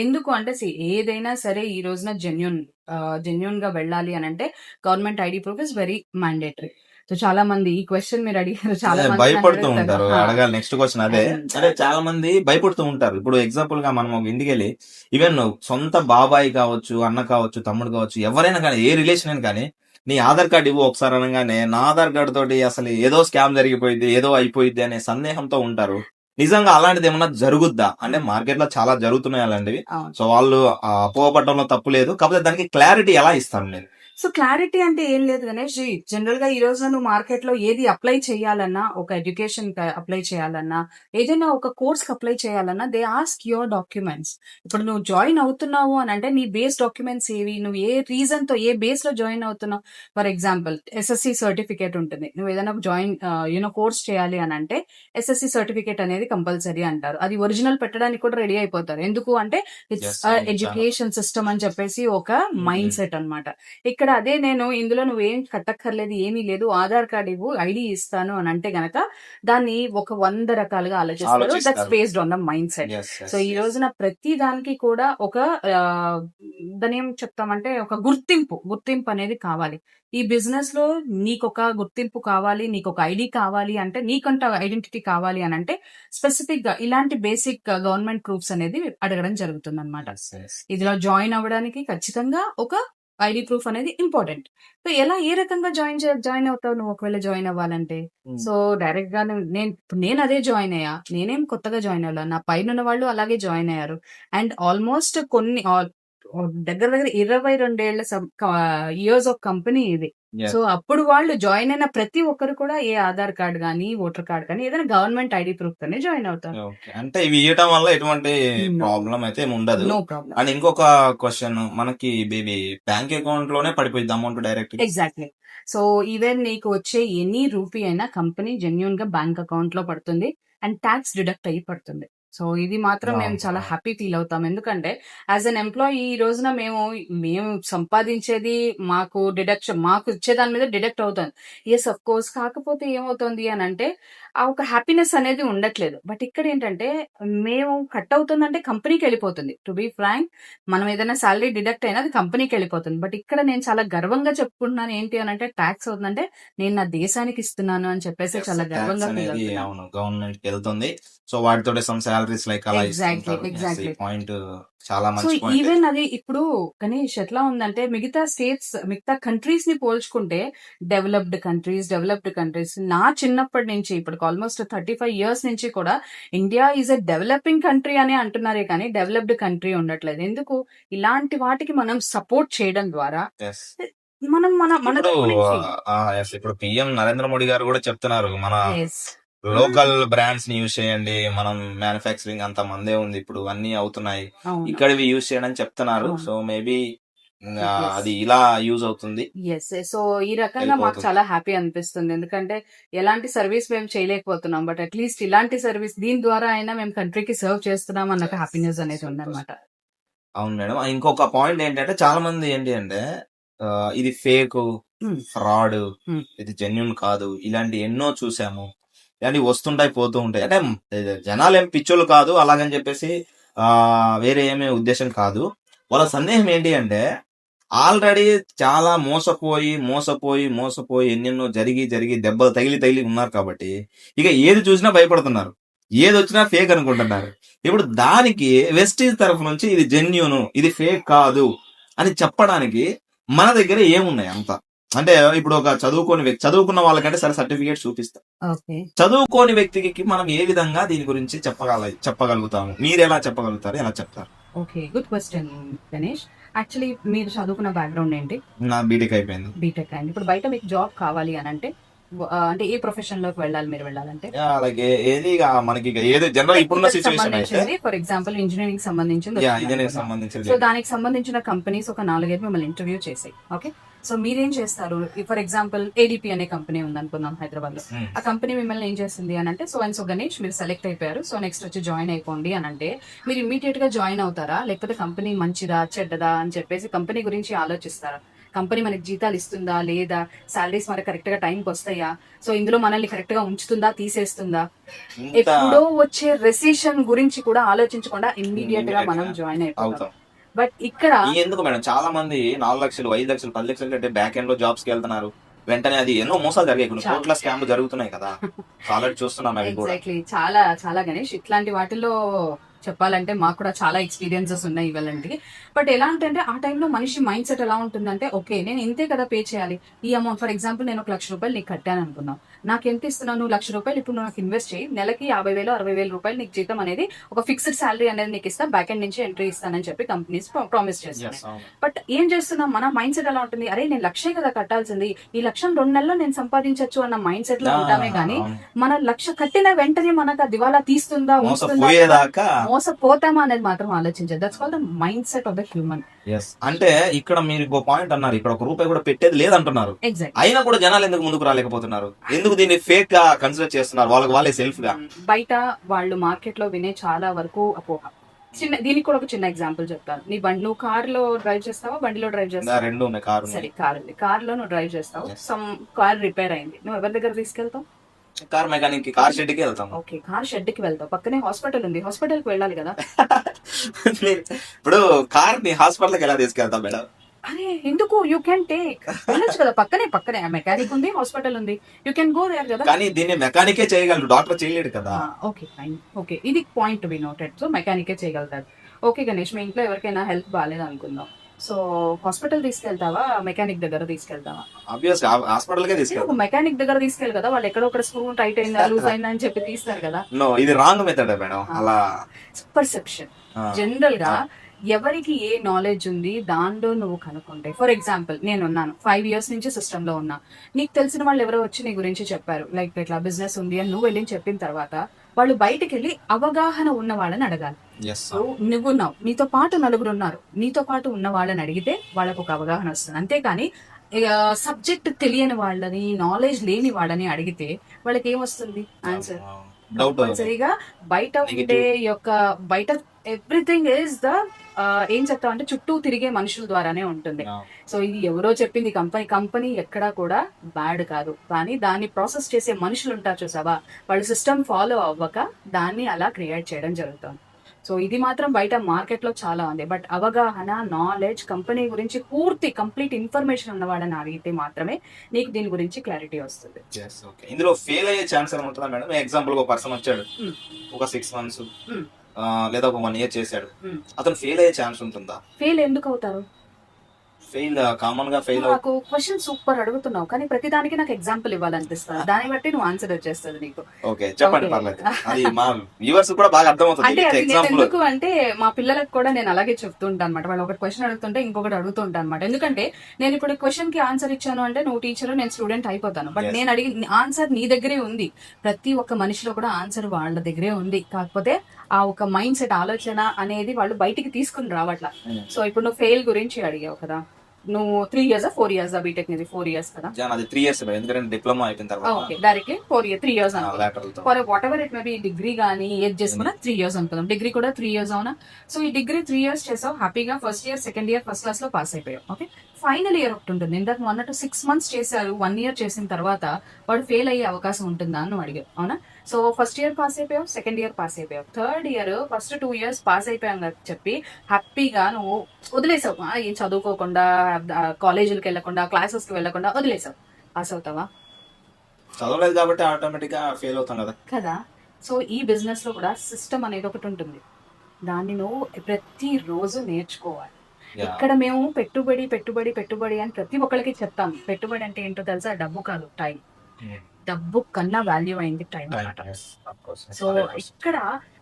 ఎందుకు అంటే ఏదైనా సరే ఈ రోజున జెన్యున్ గా వెళ్ళాలి అని అంటే government ID proof is very mandatory. So చాలా మంది ఈ క్వశ్చన్ మీరు అడిగారు, చాలా మంది భయపడుతూ ఉంటారు. అడగాలి నెక్స్ట్ క్వశ్చన్ అదే. అంటే చాలా మంది భయపడుతూ ఉంటారు. ఇప్పుడు ఎగ్జాంపుల్ గా మనం ఒక ఇంటికి వెళ్ళి ఈవెన్ సొంత బాబాయ్ కావచ్చు, అన్న కావచ్చు, తమ్ముడు కావచ్చు, ఎవరైనా కానీ ఏ రిలేషన్ అయినా కానీ నీ ఆధార్ కార్డు ఇవ్వు ఒకసారి అనగానే నా ఆధార్ కార్డు తోటి అసలు ఏదో స్కామ్ జరిగిపోయింది, ఏదో అయిపోయింది అనే సందేహంతో ఉంటారు. నిజంగా అలాంటిది ఏమన్నా జరుగుద్దా అంటే మార్కెట్ లో చాలా జరుగుతున్నాయి అలాంటివి. సో వాళ్ళు అపోహపడడంలో తప్పు లేదు, కాకపోతే దానికి క్లారిటీ ఎలా ఇస్తాను నేను? సో క్లారిటీ అంటే ఏం లేదు గణేష్ జీ. జనరల్ గా ఈ రోజు నువ్వు మార్కెట్ లో ఏది అప్లై చేయాలన్నా, ఒక ఎడ్యుకేషన్ అప్లై చేయాలన్నా, ఏదైనా ఒక కోర్స్ కి అప్లై చేయాలన్నా, దే ఆస్క్ యువర్ డాక్యుమెంట్స్. ఇప్పుడు నువ్వు జాయిన్ అవుతున్నావు అని అంటే నీ బేస్ డాక్యుమెంట్స్ ఏవి, నువ్వు ఏ రీజన్ తో ఏ బేస్ లో జాయిన్ అవుతున్నావు. ఫర్ ఎగ్జాంపుల్ SSC సర్టిఫికేట్ ఉంటుంది. నువ్వు ఏదైనా జాయిన్ కోర్స్ చేయాలి అని అంటే SSC సర్టిఫికేట్ అనేది కంపల్సరీ అంటారు. అది ఒరిజినల్ పెట్టడానికి కూడా రెడీ అయిపోతారు. ఎందుకు అంటే ఇట్స్ ఎడ్యుకేషన్ సిస్టమ్ అని చెప్పేసి ఒక మైండ్ సెట్ అన్నమాట. ఇక్కడ అదే నేను ఇందులో నువ్వేం కట్టక్కర్లేదు, ఏమీ లేదు, ఆధార్ కార్డ్ ఇవ్వు, ఐడి ఇస్తాను అని అంటే గనక దాన్ని ఒక 100 రకాలుగా ఆలోచిస్తారు. That's based on the mind set. So ఈ రోజున ప్రతి దానికి కూడా ఒక దాని ఏం చెప్తామంటే ఒక గుర్తింపు అనేది కావాలి. ఈ బిజినెస్ లో నీకొక గుర్తింపు కావాలి, నీకొక ఐడి కావాలి అంటే, నీకంట ఐడెంటిటీ కావాలి అని అంటే స్పెసిఫిక్ గా ఇలాంటి బేసిక్ గవర్నమెంట్ ప్రూఫ్స్ అనేది అడగడం జరుగుతుంది అనమాట. ఇదిలో జాయిన్ అవ్వడానికి ఖచ్చితంగా ఒక ఐడి ప్రూఫ్ అనేది ఇంపార్టెంట్. సో ఏ రకంగా జాయిన్ అవుతావు నువ్వు ఒకవేళ జాయిన్ అవ్వాలంటే? సో డైరెక్ట్ గా నేను అదే జాయిన్ అయ్యా, నేనేం కొత్తగా జాయిన్ అవ్వాలా, నా పైన ఉన్న వాళ్ళు అలాగే జాయిన్ అయ్యారు. అండ్ ఆల్మోస్ట్ దగ్గర 22 ఏళ్ల ఇయర్స్ ఆఫ్ కంపెనీ ఇది. సో అప్పుడు వాళ్ళు జాయిన్ అయిన ప్రతి ఒక్కరు కూడా ఏ ఆధార్ కార్డ్ గానీ, ఓటర్ కార్డ్ కానీ, ఏదైనా గవర్నమెంట్ ఐడి ప్రూఫ్ తోనే జాయిన్ అవుతారు. అంటే ఇవి ఇవ్వటం వల్ల ఎటువంటి ప్రాబ్లం అయితే ఉండదు. No problem. అండ్ ఇంకొక క్వశ్చన్, మనకి బేబీ బ్యాంక్ అకౌంట్ లోనే పడిపోయింది amount direct? Exactly. So even నీకు వచ్చే ఎనీ రూపీ అయినా కంపెనీ జెన్యున్ గా బ్యాంక్ అకౌంట్ లో పడుతుంది అండ్ ట్యాక్స్ డిడక్ట్ అయ్యి పడుతుంది. సో ఇది మాత్రం మేము చాలా హ్యాపీ ఫీల్ అవుతాం. ఎందుకంటే యాజ్ అన్ ఎంప్లాయీ ఈ రోజున మేము సంపాదించేది మాకు ఇచ్చే దాని మీద డిడక్ట్ అవుతుంది. Yes of course. కాకపోతే ఏమవుతుంది అని అంటే ఆ ఒక హ్యాపీనెస్ అనేది ఉండట్లేదు. బట్ ఇక్కడ ఏంటంటే మేము కట్ అవుతుందంటే కంపెనీకి వెళ్ళిపోతుంది. టు బీ ఫ్రాంక్, మనం ఏదైనా సాలరీ డిడక్ట్ అయినా అది కంపెనీకి వెళ్ళిపోతుంది. బట్ ఇక్కడ నేను చాలా గర్వంగా చెప్పుకుంటున్నాను. ఏంటి అని అంటే ట్యాక్స్ అవుతుందంటే నేను నా దేశానికి ఇస్తున్నాను అని చెప్పేసి చాలా గర్వంగా ఫీల్ అవుతున్నాను. గవర్నమెంట్ వెళ్తుంది. సో వాటితో సమ్ సాలరీస్ లైక్ అలా ఎగ్జాక్ట్లీ పాయింట్ చాలా సో మంచి పాయింట్. ఈవెన్ అది ఇప్పుడు గణేష్ ఎట్లా ఉందంటే మిగతా కంట్రీస్ ని పోల్చుకుంటే డెవలప్డ్ కంట్రీస్ నా చిన్నప్పటి నుంచి ఇప్పటికి ఆల్మోస్ట్ 35 years నుంచి కూడా India is a developing country అని అంటున్నారే కానీ డెవలప్డ్ కంట్రీ ఉండట్లేదు. ఎందుకు? ఇలాంటి వాటికి మనం సపోర్ట్ చేయడం ద్వారా మనం ఇప్పుడు పిఎం నరేంద్ర మోడీ గారు కూడా చెప్తున్నారు, మన లోకల్ బ్రాండ్స్ ని యూజ్ చేయండి, మనం మ్యానుఫ్యాక్చరింగ్ అంత మందే ఉంది, ఇప్పుడు అన్ని అవుతున్నాయి, ఇక్కడవి యూజ్ చేయడం చెప్తున్నారు. సో మేబీ అది ఇలా యూజ్ అవుతుంది. సో ఈ రకంగా మాకు చాలా హ్యాపీ అనిపిస్తుంది. ఎందుకంటే ఎలాంటి సర్వీస్ మేము చేయలేకపోతున్నాం, బట్ అట్లీస్ట్ ఇలాంటి సర్వీస్ దీని ద్వారా అయినా మేము కంట్రీకి సర్వ్ చేస్తున్నాం అన్న హ్యాపీనెస్ అనేది ఉందన్నమాట. అవును మేడం. ఇంకొక పాయింట్ ఏంటంటే చాలా మంది ఏంటి అంటే ఇది ఫేక్, ఫ్రాడ్, ఇది జెన్యున్ కాదు, ఇలాంటి ఎన్నో చూసాము, ఇలాంటివి వస్తుంటాయి పోతూ ఉంటాయి. అంటే జనాలు ఏం పిచ్చోళ్ళు కాదు అలాగని చెప్పేసి వేరే ఏమీ ఉద్దేశం కాదు. వాళ్ళ సందేహం ఏంటి అంటే ఆల్రెడీ చాలా మోసపోయి ఎన్నెన్నో జరిగి దెబ్బలు తగిలి ఉన్నారు కాబట్టి ఇక ఏది చూసినా భయపడుతున్నారు, ఏది వచ్చినా ఫేక్ అనుకుంటున్నారు. ఇప్పుడు దానికి వెస్టీజ్ తరఫు నుంచి ఇది జెన్యూన్, ఇది ఫేక్ కాదు అని చెప్పడానికి మన దగ్గర ఏమున్నాయి అంత? అంటే ఇప్పుడు ఒక చదువుకున్న వాళ్ళకంటే సరే సర్టిఫికేట్ చూపిస్తాం, చదువుకోని వ్యక్తికి మనం ఏ విధంగా దీని గురించి చెప్పగలుగుతాము? మీరు ఎలా చెప్పగలుగుతారు, ఎలా చెప్తారు? Okay, good question Ganesh. Actually మీరు చదువుకున్న బ్యాక్గ్రౌండ్ ఏంటి? నా బీటెక్ అయిపోయింది. ఇప్పుడు బయట మీకు జాబ్ కావాలి అని అంటే ఏ ప్రొఫెషన్ లోకి మీరు వెళ్ళాలంటే అలాగే ఏది మనకి ఏది జనరల్ ఇప్పుడున్న సిచువేషన్ అయితే ఫర్ ఎగ్జాంపుల్ ఇంజనీరింగ్ సంబంధించింది. సో దానికి సంబంధించిన కంపెనీస్ ఒక 4-5 మిమ్మల్ని ఇంటర్వ్యూ చేసాయి. ఓకే, సో మీరేం చేస్తారు? ఫర్ ఎగ్జాంపుల్ ADP అనే కంపెనీ ఉంది అనుకుందాం హైదరాబాద్ లో. ఆ కంపెనీ మిమ్మల్ని ఏం చేస్తుంది అని అంటే, సో గణేష్ మీరు సెలెక్ట్ అయిపోయారు, సో నెక్స్ట్ వచ్చి జాయిన్ అయిపోండి అని అంటే మీరు ఇమీడియట్ గా జాయిన్ అవుతారా, లేకపోతే కంపెనీ మంచిదా చెడ్డదా అని చెప్పేసి కంపెనీ గురించి ఆలోచిస్తారా? కంపెనీ మనకి జీతాలు ఇస్తుందా లేదా, సాలరీస్ మనకి కరెక్ట్ గా టైంకి వస్తాయా, సో ఇందులో మనల్ని కరెక్ట్ గా ఉంచుతుందా తీసేస్తుందా, ఇంత ఎప్పుడో వచ్చే రెసిషన్ గురించి కూడా ఆలోచించకుండా ఇమ్మీడియట్ గా మనం జాయిన్ అయిపోతాం. అవుతాం. బట్ ఇక్కడ ఎందుకు మేడం చాలా మంది 4 లక్షలు 5 లక్షలు 10 లక్షలు అంటే బ్యాక్ ఎండ్ లో జాబ్స్ కి వెళ్తున్నారు, వెంటనే అది ఎన్నో మోసాలు జరిగాయి, కొన్ని కోట్ల స్కామ్లు జరుగుతున్నాయి కదా, ఆల్రెడీ చూస్తున్నాం అవి కూడా. ఎగ్జాక్ట్లీ, చాలా చాలా గణేష్ ఇట్లాంటి వాటిల్లో చెప్పాలంటే మాకు కూడా చాలా ఎక్స్పీరియన్సెస్ ఉన్నాయి ఇవ్వాలంటే. బట్ ఎలా అంటే ఆ టైంలో మనిషి మైండ్ సెట్ ఎలా ఉంటుందంటే, ఓకే నేను ఇంతే కదా పే చేయాలి, ఈ అమౌంట్ ఫర్ ఎగ్జాంపుల్ నేను 1,00,000 రూపాయలు నీకు కట్టాను అనుకున్నాం, నాకు ఎంత ఇస్తున్నావు, నువ్వు 1,00,000 రూపాయలు ఇప్పుడు నాకు ఇన్వెస్ట్ చేయి, నెలకి 50,000 60,000 రూపాయలు నీకు జీతం అనేది ఒక ఫిక్స్డ్ శాలరీ అనేది నీకు ఇస్తా, బ్యాక్ ఎండ్ నుంచి ఎంట్రీ ఇస్తానని చెప్పి కంపెనీస్ ప్రామిస్ చేస్తాను. బట్ ఏం చేస్తున్నాం, మన మైండ్ సెట్ ఎలా ఉంటుంది, అరే నేను 1,00,000 కదా కట్టాల్సింది, ఈ 1,00,000 2 నెలల్లో నేను సంపాదించవచ్చు అన్న మైండ్ సెట్ లో ఉంటామే కానీ, మన 1,00,000 కట్టిన వెంటనే మనకు ఆ దివాలా తీస్తుందా మోసపోతామా అనేది మాత్రం ఆలోచించదు. That's called the mindset of the human. అంటే ఇక్కడ మీరు ఇంకో పాయింట్ అన్నారు, ఇక్కడ 1 రూపాయి కూడా పెట్టేది లేదంటున్నారు, అయినా కూడా జనాలు ఎందుకు ముందుకు రాలేకపోతున్నారు, ఎందుకు దీన్ని ఫేక్ గా కన్సిడర్ చేస్తున్నారు, వాళ్ళే సెల్ఫ్ గా. బయట వాళ్ళు మార్కెట్ లో వినే చాలా వరకు అపోహ. దీనికి కూడా ఒక చిన్న ఎగ్జాంపుల్ చెప్తాను. నువ్వు కార్ లో డ్రైవ్ చేస్తావా, బండిలో డ్రైవ్ చేస్తావా? రెండు ఉన్నాయి, కార్ సరే కార్ ఉంది, కార్ లో నువ్వు డ్రైవ్ చేస్తావు, సమ్ కార్ రిపేర్ అయింది, నువ్వు ఎవరి దగ్గర తీసుకెళ్తావు? కార్ మెకానిక్ కి, కార్ షెడ్ కి వెళ్తాం. ఓకే, కార్ షెడ్ కి వెళ్తావు, పక్కనే హాస్పిటల్ ఉంది, హాస్పిటల్ కి వెళ్ళాలి కదా. ఇప్పుడు కార్ ని హాస్పిటల్ కి ఎలా తీసుకెళ్తాం మేడం? అరే ఎందుకు, యూ క్యాన్ టేక్, వెళ్ళొచ్చు కదా, పక్కనే మెకానిక్ ఉంది, హాస్పిటల్ ఉంది, యూ కెన్ గో దేర్ కదా. కానీ దీన్ని మెకానికే చేయగలరు, డాక్టర్ చేయలేడు కదా. ఓకే ఫైన్, ఓకే ఇది point to be noted. So మెకానికే చేయగలుగుతారు. ఓకే గణేష్, మీ ఇంట్లో ఎవరికైనా హెల్త్ బాగాలేదు అనుకుందాం, సో హాస్పిటల్ తీసుకెళ్తావా, మెకానిక్ దగ్గర తీసుకెళ్తావా? ఆబ్వియస్ హాస్పిటల్ కే తీసుకెళ్తాం. మెకానిక్ దగ్గర తీసుకెళ్ళి కదా, వాళ్ళు ఎక్కడొక్కడ స్క్రూ టైట్ అయిందా లూజ్ అయిందా అని చెప్పి తీస్తారు కదా. నో, ఇది రాంగ్ మెథడ్ మేడం. అలా పర్సెప్షన్. జనరల్ గా ఎవరికి ఏ నాలెడ్జ్ ఉంది దాంట్లో నువ్వు కనుక్కుంటే, ఫర్ ఎగ్జాంపుల్ నేను ఉన్నాను 5 years నుంచి సిస్టమ్ లో ఉన్నా, నీకు తెలిసిన వాళ్ళు ఎవరో వచ్చి నీ గురించి చెప్పారు, లైక్ ఇట్లా బిజినెస్ ఉంది అని నువ్వు వెళ్ళి చెప్పిన తర్వాత వాళ్ళు బయటకు వెళ్ళి అవగాహన ఉన్న వాళ్ళని అడగాలి. నువ్వున్నావు, నీతో పాటు నలుగురు ఉన్నారు, నీతో పాటు ఉన్న వాళ్ళని అడిగితే వాళ్ళకు ఒక అవగాహన వస్తుంది. అంతేకాని సబ్జెక్ట్ తెలియని వాళ్ళని, నాలెడ్జ్ లేని వాళ్ళని అడిగితే వాళ్ళకి ఏమొస్తుంది ఆన్సర్? కంపల్సరీగా బయట ఉండే బయట ఎవ్రీథింగ్ ఈజ్ ద ఏం చెప్తాం అంటే చుట్టూ తిరిగే మనుషుల ద్వారానే ఉంటుంది. సో ఇది ఎవరో చెప్పింది కంపెనీ ఎక్కడా కూడా బ్యాడ్ కాదు, కానీ దాన్ని ప్రాసెస్ చేసే మనుషులు ఉంటారు చూసావా, వాళ్ళు సిస్టమ్ ఫాలో అవ్వక దాన్ని అలా క్రియేట్ చేయడం జరుగుతుంది. సో ఇది మాత్రం బయట మార్కెట్ లో చాలా ఉంది. బట్ అవగాహన, నాలెడ్జ్, కంపెనీ గురించి కంప్లీట్ ఇన్ఫర్మేషన్ ఉన్నవాడని అడిగితే మాత్రమే నీకు దీని గురించి క్లారిటీ వస్తుంది. ఇందులో ఫెయిల్ అయ్యే ఛాన్స్ ఉంటుందా మేడం? ఎగ్జాంపుల్ ఒక పర్సన్ వచ్చాడు, ఒక 6 months లేదా ఒక 1 year చేశాడు, అతను ఫెయిల్ అయ్యే ఛాన్స్ ఉంటుందా? ఫెయిల్ ఎందుకు అవుతారు? ఫెయిల్ కామన్ గా ఫెయిల్. నాకు క్వశ్చన్ సూపర్ అడుగుతున్నావు, కానీ ప్రతిదానికి నాకు ఎగ్జాంపుల్ ఇవ్వాలనిపిస్తుంది, దాన్ని బట్టి నువ్వు ఆన్సర్ వచ్చేస్తుంది నీకు. ఓకే చెప్పండి, పర్లేదు. అది మా వ్యూవర్స్ కూడా బాగా అర్థమవుతుంది. ఎందుకు అంటే మా పిల్లలకు కూడా నేను అలాగే చెప్తుంటాను అనమాట. వాళ్ళు ఒకటి క్వశ్చన్ అడుగుతుంటే ఇంకొకటి అడుగుతుంటాను అనమాట. ఎందుకంటే నేను ఇప్పుడు క్వశ్చన్ కి ఆన్సర్ ఇచ్చాను అంటే నువ్వు టీచర్, నేను స్టూడెంట్ అయిపోతాను. బట్ నేను అడిగి ఆన్సర్ నీ దగ్గరే ఉంది. ప్రతి ఒక్క మనిషిలో కూడా ఆన్సర్ వాళ్ళ దగ్గరే ఉంది. కాకపోతే ఆ ఒక మైండ్ సెట్, ఆలోచన అనేది వాళ్ళు బయటికి తీసుకుని రావట్లా. సో ఇప్పుడు నువ్వు ఫెయిల్ గురించి అడిగావు కదా, నువ్వు 3 years 4 years బీటెక్ నీది 4 years కదా? అది 3 years ఎందుకంటే డిప్లొమా అయిపోయిన తర్వాత. Okay, directly 3 years for what ever it may B, degree కానీ ఏది చేసుకున్నా 3 years అనుకుందాం. డిగ్రీ కూడా 3 years అవునా? సో ఈ డిగ్రీ 3 years చేసావు హ్యాపీగా, first year second year first class లో పాస్ అయిపోయావు. ఓకే, ఫైనల్ ఇయర్ ఒకటి ఉంటుంది. ఇందాక అన్నట్టు 6 months చేశారు, 1 year చేసిన తర్వాత వాడు ఫెయిల్ అయ్యే అవకాశం ఉంటుందా అని అడిగావు, అవునా? సో ఫస్ట్ ఇయర్ పాస్ అయిపోయావు, సెకండ్ ఇయర్ పాస్ అయిపోయావు, third year first 2 years pass అయిపోయావు అని చెప్పి హ్యాపీగా నువ్వు వదిలేసావు. ఏం చదువుకోకుండా, కాలేజీలకు వెళ్లకుండా, క్లాసెస్ కి వెళ్లకుండా వదిలేసావు. పాస్ అవుతావా? చదవలేదు కాబట్టి ఆటోమేటిక్ గా ఫెయిల్ అవుతాం కదా. సో ఈ బిజినెస్ లో కూడా సిస్టమ్ అనేది ఒకటి ఉంటుంది, దాన్ని నువ్వు ప్రతి రోజు నేర్చుకోవాలి. ఇక్కడ మేము పెట్టుబడి అని ప్రతి ఒక్కరికి చెప్తాం. పెట్టుబడి అంటే ఏంటో తెలుసా? డబ్బు కాదు, టైం. డబ్బు కన్నా వాల్యూ అయింది టైం అన్నమాట. సో ఇక్కడ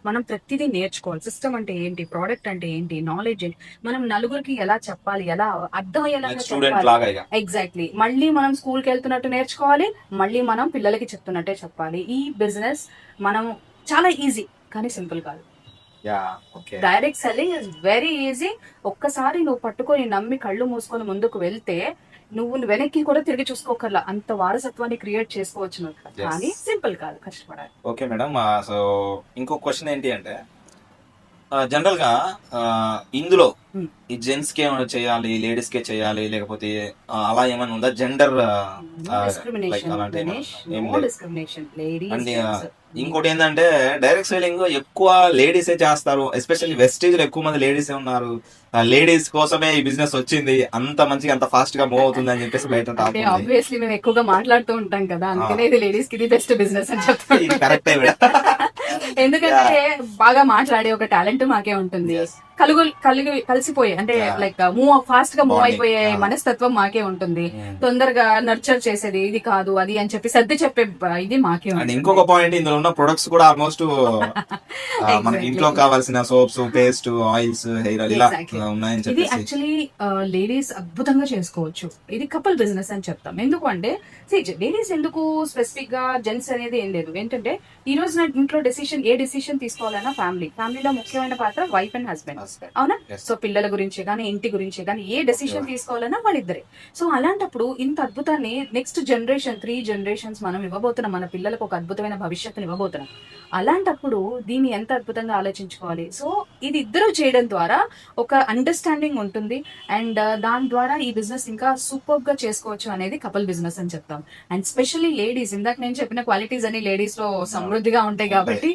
మనం ప్రతిదీ నేర్చుకోవాలి. సిస్టమ్ అంటే ఏంటి, ప్రోడక్ట్ అంటే ఏంటి, నాలెడ్జ్ ఏంటి, మనం నలుగురికి ఎలా చెప్పాలి, ఎలా అర్థమయ్యేలా చెప్పాలి. ఎగ్జాక్ట్లీ. మళ్ళీ మనం స్కూల్ కి వెళ్తున్నట్టు నేర్చుకోవాలి, మళ్ళీ మనం పిల్లలకి చెప్తున్నట్టే చెప్పాలి. ఈ బిజినెస్ మనం చాలా ఈజీ, కానీ సింపుల్ కాదు. Direct selling is very easy. ఒక్కసారి నువ్వు పట్టుకొని నమ్మి కళ్ళు మూసుకొని ముందుకు వెళ్తే నువ్వు వెనక్కి కూడా తిరిగి చూసుకోకర్లా, అంత వారసత్వాన్ని క్రియేట్ చేసుకోవచ్చు నువ్వు. కానీ సింపుల్ కాదు, కష్టపడాలి. Okay madam. సో ఇంకో క్వశ్చన్ ఏంటి అంటే, జనరల్ గా ఆ, ఇందులో Hmm. ఈ జెంట్స్ కే ఏమైనా చేయాలి, లేడీస్ కే చేయాలి, లేకపోతే అలా ఏమైనా ఉందా? జెండర్ No లైక్ discrimination, అలాంటి ఏమైనా Ganesh. ఏం No లేదు. discrimination. Ladies, and gents. ఇంకోటి ఏంటంటే డైరెక్ట్ సెల్లింగ్ ఎక్కువ లేడీసే చేస్తారు. ఎస్పెషల్లీ వెస్టేజ్ లో ఎక్కువ మంది లేడీసే ఉన్నారు. లేడీస్ కోసమే ఈ బిజినెస్ వచ్చింది, అంత మంచిగా అంత ఫాస్ట్ గా మూవ్ అవుతుంది అని చెప్పేసి బయట టాక్ అంటే ఉంది. ఆబ్వియస్లీ మేము ఎక్కువగా మాట్లాడుతూ ఉంటాం కదా, అందుకనే ఇది లేడీస్ కి ఇది బెస్ట్ బిజినెస్ అని చెప్తాం. ఇది కరెక్టే ఎందుకంటే బాగా మాట్లాడే ఒక టాలెంట్ మాకే ఉంటుంది. కలిసిపోయే అంటే Yeah. లైక్ ఫాస్ట్ గా మూవ్ Bonding. అయిపోయే Yeah. మనస్తత్వం మాకే ఉంటుంది. తొందరగా నర్చర్ చేసేది ఇది కాదు అది అని చెప్పి సర్ది చెప్పే ఇది మాకే అండ్ ఉంటుంది. ఇంకొక పాయింట్, ఇందులో ఉన్న ప్రొడక్ట్స్ కూడా ఆల్మోస్ట్ మనకి ఇంట్లో కావాల్సిన soaps, paste, oils, hair oil ఇలా Exactly. ఉన్నాయని ఇది చెప్పేసి. యాక్చువల్లీ లేడీస్ అద్భుతంగా చేసుకోవచ్చు. ఇది కపుల్ బిజినెస్ అని చెప్తాం. ఎందుకు అంటే లేడీస్ ఎందుకు స్పెసిఫిక్ గా జెంట్స్ అనేది ఏం లేదు. ఏంటంటే ఈ రోజు నా ఇంట్లో ఏ డెసిషన్ తీసుకోవాలన్నా ఫ్యామిలీలో ముఖ్యమైన పాత్ర వైఫ్ అండ్ హస్బెండ్, అవునా? Yes. సో పిల్లల గురించి కానీ ఇంటి గురించి కానీ ఏ డెసిషన్ తీసుకోవాలన్నా వాళ్ళిద్దరే. సో అలాంటప్పుడు ఇంత అద్భుతాన్ని నెక్స్ట్ జనరేషన్ 3 generations మనం ఇవ్వబోతున్నాం, మన పిల్లలకు ఒక అద్భుతమైన భవిష్యత్తుని ఇవ్వబోతున్నాం. అలాంటప్పుడు దీన్ని ఎంత అద్భుతంగా ఆలోచించుకోవాలి. సో ఇది ఇద్దరు చేయడం ద్వారా ఒక అండర్స్టాండింగ్ ఉంటుంది అండ్ దాని ద్వారా ఈ బిజినెస్ ఇంకా సూపర్ గా చేసుకోవచ్చు అనేది కపుల్ బిజినెస్ అని చెప్తాం. అండ్ స్పెషల్లీ లేడీస్, ఇందాక నేను చెప్పిన క్వాలిటీస్ అన్ని లేడీస్ లో సమృద్ధిగా ఉంటాయి కాబట్టి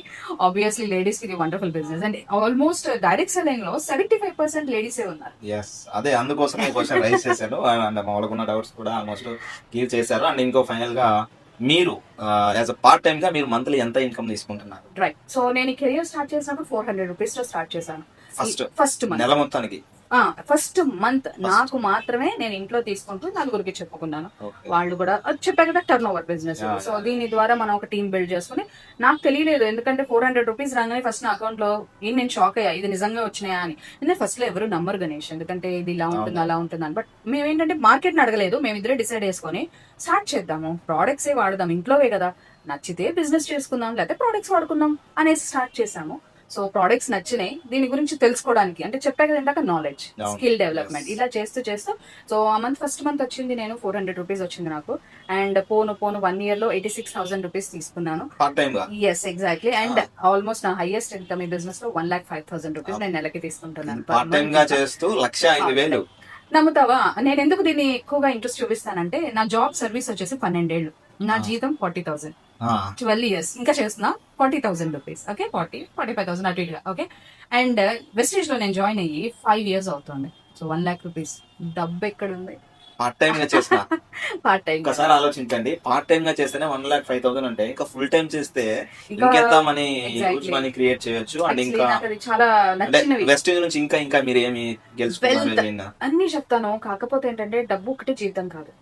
ఆబ్వియస్లీ లేడీస్ ఇది wonderful business. And almost direct selling లో 75% లేడీసే ఉన్నారు. ఎస్, అదే అందుకోసమే క్వశ్చన్ రైజ్ చేశాను. అండ్ మామూలుగా డౌట్స్ కూడా ఆల్మోస్ట్ క్లియర్ చేశారు. అండ్ ఇంకో ఫైనల్ గా మీరు యాజ్ అ పార్ట్ టైమ్ గా మీరు మంత్లీ ఎంత ఇన్కమ్ తీసుకుంటున్నారు? రైట్. సో నేను ఈ కెరియర్ స్టార్ట్ చేసినప్పుడు 400 రూపీస్ లో స్టార్ట్ చేశాను. ఫస్ట్ మంత్ నెల మొత్తానికి ఫస్ట్ మంత్ నాకు మాత్రమే నేను ఇంట్లో తీసుకుంటూ నలుగురికి చెప్పుకున్నాను. Okay. వాళ్ళు కూడా అది చెప్పా కదా, turn over business. Yeah, so yeah. దీని ద్వారా మనం ఒక టీం బిల్డ్ చేసుకుని, నాకు తెలియలేదు ఎందుకంటే 400 రూపీస్ రాగానే ఫస్ట్ నా అకౌంట్ లో నేను షాక్ అయ్యా, ఇది నిజంగా వచ్చినాయా అని. ఎందుకంటే ఫస్ట్ లో ఎవరు నంబర్ గణేష్, ఎందుకంటే ఇది ఇలా ఉంటుంది అలా ఉంటుంది అని. బట్ మేము ఏంటంటే మార్కెట్ ని అడగలేదు, మేము ఇద్దరే డిసైడ్ చేసుకుని స్టార్ట్ చేద్దాము, ప్రోడక్ట్స్ ఏ వాడదాం, ఇంట్లోవే కదా, నచ్చితే బిజినెస్ చేసుకుందాం లేకపోతే ప్రోడక్ట్స్ వాడుకుందాం అనేసి స్టార్ట్ చేసాము. సో ప్రోడక్ట్స్ నచ్చినాయి, దీని గురించి తెలుసుకోవడానికి, అంటే చెప్పా కదా ఇందాక నాలెడ్జ్, స్కిల్ డెవలప్మెంట్ ఇలా చేస్తూ సో ఆ మంత్ ఫస్ట్ మంత్ వచ్చింది నేను 400 రూపీస్ వచ్చింది నాకు. అండ్ పోను 1 year లో 86,000 రూపీస్ తీసుకున్నాను. పార్ట్ టైమ్ గా. Yes, exactly. అండ్ ఆల్మోస్ట్ నా హైయెస్ట్ ఇన్కమ్ ఈ బిజినెస్ లో 1,05,000 రూపీస్ నేను నెలకి తీసుకుంటున్నాను. పార్ట్ టైమ్ గా చేస్తూ 1,05,000. నమ్ముతావా? నేను ఎందుకు దీన్ని ఎక్కువగా ఇంట్రెస్ట్ చూపిస్తానంటే నా జాబ్ సర్వీస్ వచ్చేసి 12 ఏళ్ళు, నా జీతం 40,000, 12 years ఇంకా చేస్తున్నా 40,000 రూపీస్. ఓకే, 45,000 అటు ఇటుగా. ఓకే. అండ్ వెస్టేజ్ లో నేను జాయిన్ అయ్యి 5 years అవుతుంది. సో 1 lakh రూపీస్ డబ్బు ఎక్కడుంది? పార్ట్ టైమ్ గా చేసిన పార్ట్ టైం. ఒకసారి ఆలోచించండి, పార్ట్ టైం గా చేస్తేనే 1,05,000 అంటే ఇంకా ఫుల్ టైం చేస్తే ఇంకెంత మనీ, హ్యూజ్ మనీ క్రియేట్ చేయొచ్చు. అండ్ ఇంకా చాలా నచ్చినవి వెస్టేజ్ నుంచి ఇంకా ఇంకా మీరు ఏమి గెలుచుకున్నారు? అన్ని చెప్తాను. కాకపోతే ఏంటంటే డబ్బు ఒకటి జీవితం కాదు,